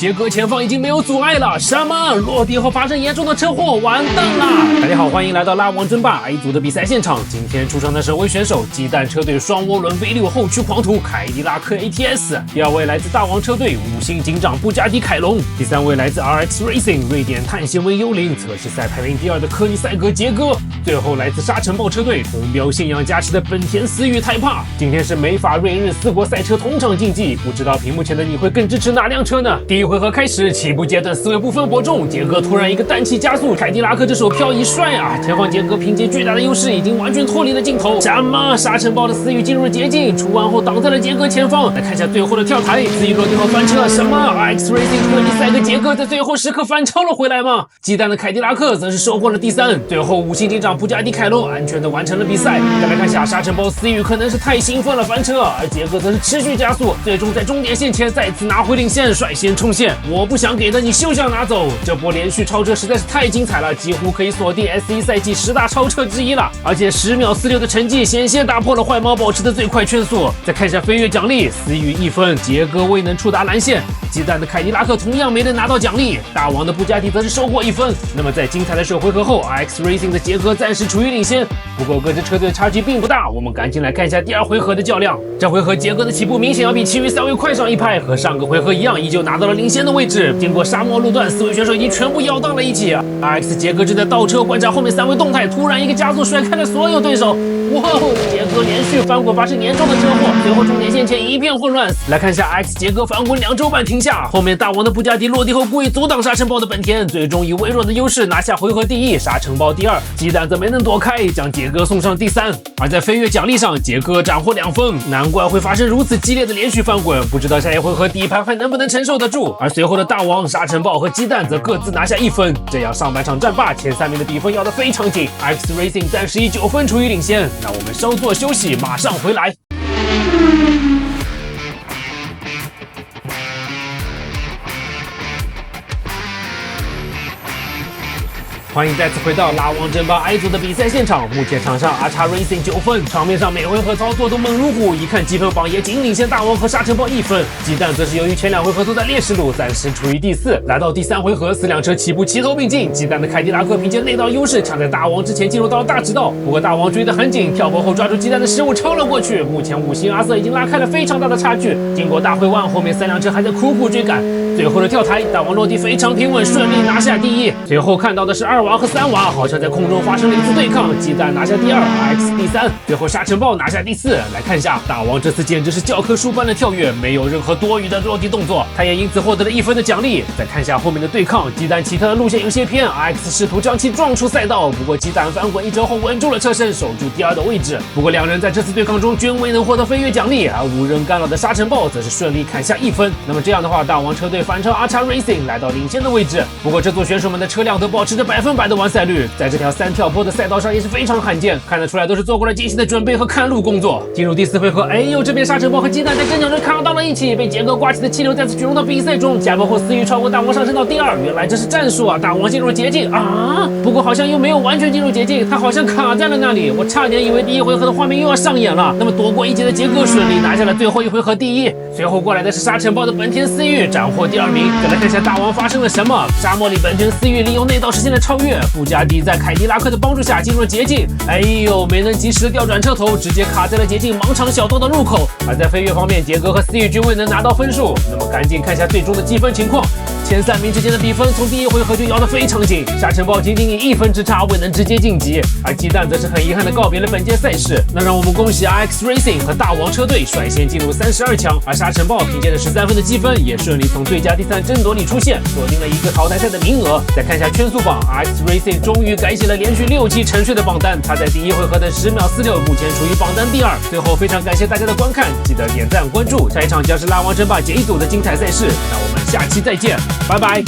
傑哥前方已經沒有阻礙了，什麼？落地後發生嚴重的車禍，完蛋了！大家好，歡迎來到拉王爭霸 A 組的比賽現場。今天出場的首位選手，雞蛋車隊雙渦輪 V6後驅狂徒凱迪拉克 ATS。第二位來自大王車隊五星警長布加迪凱龍。第三位來自 RX Racing 瑞典碳纖維幽靈測試賽排名第二的科尼賽格傑哥。最後來自沙塵暴車隊紅標信仰加持的本田思域泰帕。今天是美法瑞日4國賽車同場競技，不知道屏幕前的你會更支持哪輛車呢？第一回合開始，起步階段思維部分伯仲，傑哥突然一個單氣加速，凱迪拉克這手漂移帥啊！前方傑哥憑借巨大的優勢，已經完全脫離了鏡頭。什麼？沙塵暴的思域進入了捷徑，出彎後擋在了傑哥前方。來看一下最後的跳台，思域落地後翻車。什麼 ？RX Racing 科尼賽格傑哥在最後時刻反超了回來嗎？雞蛋的凱迪拉克則是收穫了第3，最後五星警長布加迪凱龍安全的完成了比賽。再來看一下沙塵暴思域可能是太興奮了翻車，而傑哥則是持續加速，最終在終點線前再次拿回領先，率先衝線。我不想給的你休想拿走！這波連續超車實在是太精彩了，幾乎可以鎖定 S1 賽季10大超車之一了。而且10秒46的成績險些打破了壞貓保持的最快圈速。再看一下飛躍獎勵，思域1分，傑哥未能觸達藍線。雞蛋的凱迪拉克同樣沒能拿到獎勵，大王的布加迪則是收穫1分。那麼在精彩的首回合後 ，RX Racing 的傑哥暫時處於領先。不過各支車隊的差距並不大，我們趕緊來看一下第2回合的較量。這回合傑哥的起步明顯要比其餘3位快上一拍，和上個回合一樣，依舊拿到了領先的位置。經過沙漠路段，4位選手已經全部咬到了一起。RX 傑哥正在倒車觀察後面3位動態，突然一個加速甩開了所有對手。哇哦！傑哥連續翻滾，發生嚴重的車禍，最後終點線前一片混亂。來看一下 RX 傑哥翻滾2周半停下，後面大王的布加迪落地後故意阻擋沙塵暴的本田，最終以微弱的優勢拿下回合第1，沙塵暴第2，雞蛋則沒能躲開，將傑哥送上第3。而在飛躍獎勵上，傑哥斬獲2分，難怪會發生如此激烈的連續翻滾，不知道下一回合第1盤還能不能承受得住。而隨後的大王、沙塵暴和雞蛋則各自拿下1分，這樣上半場戰罷前3名的比分要得非常緊。RX Racing 暫時以9分處於領先。那我們稍作休息，馬上回來。歡迎再次回到拉王爭霸 A 組的比賽現場。目前場上 RX Racing 9分，場面上每回合操作都猛如虎，一看積分榜也僅領先大王和沙塵暴1分。雞蛋則是由於前2回合都在劣勢路，暫時處於第4。來到第3回合，4輛車起步齊頭並進，雞蛋的凱迪拉克憑借內道優勢搶在大王之前進入到了大直道，不過大王追得很緊，跳坡後抓住雞蛋的失誤超了過去。目前5星阿瑟已經拉開了非常大的差距，經過大回彎，後面3輛車還在苦苦追趕。最後的跳台，大王落地非常平穩，順利拿下第1。隨後看到的是2娃和3娃好像在空中發生了一次对抗，雞蛋拿下第2 ，RX 第3，最後沙塵暴拿下第4。來看一下大王這次簡直是教科書般的跳躍，沒有任何多餘的落地動作，他也因此獲得了1分的獎勵。再看一下後面的對抗，雞蛋奇特的路線有些偏，RX 試圖將其撞出賽道，不過雞蛋翻滾1周後穩住了車身，守住第2的位置。不過兩人在這次對抗中均未能獲得飛躍獎勵，而無人干擾的沙塵暴則是順利砍下1分。那麼這樣的話，大王車隊反超 RX Racing 來到領先的位置。不過這組選手們的車輛都保持着100%的完賽率，在這條3跳坡的賽道上也是非常罕見，看得出來都是做過了精細的準備和看路工作。進入第4回合，哎呦，這邊沙塵暴和雞蛋在跟腳上卡到了一起，被傑哥颳起的氣流再次捲入到比賽中。加坡後思域超過大王上升到第2，原來這是戰術啊！大王進入捷徑啊，不過好像又沒有完全進入捷徑，他好像卡在了那裡，我差點以為第1回合的畫面又要上演了。那麼躲過一劫的傑哥順利拿下了最後1回合第1，隨後過來的是沙塵暴的本田思域斬獲第2名。再來看一下大王發生了什麼，沙漠裡本田思域利用內道實現了超越，布加迪在凱迪拉克的幫助下進入了捷徑，哎呦，沒能及時調轉車頭，直接卡在了捷徑盲場小道的入口。而在飛躍方面，傑哥和思域均未能拿到分數。那麼趕緊看一下最終的積分情況，前3名之間的比分從第1回合就咬得非常緊，沙塵暴僅僅以1分之差未能直接晉級，而雞蛋則是很遺憾地告別了本屆賽事。那讓我們恭喜 RX Racing 和大王車隊率先進入32強，而沙塵暴憑借着13分的積分，也順利從最佳第3爭奪裡出現，鎖定了一個淘汰賽的名額。再看一下圈速榜 ，RX Racing 終於改寫了連續6期沉睡的榜單，他在第1回合的10秒46，目前處於榜單第2。最後非常感謝大家的觀看，記得點讚關注，下一場將是拉王爭霸解1組的精彩賽事。那我們下期再見，拜拜。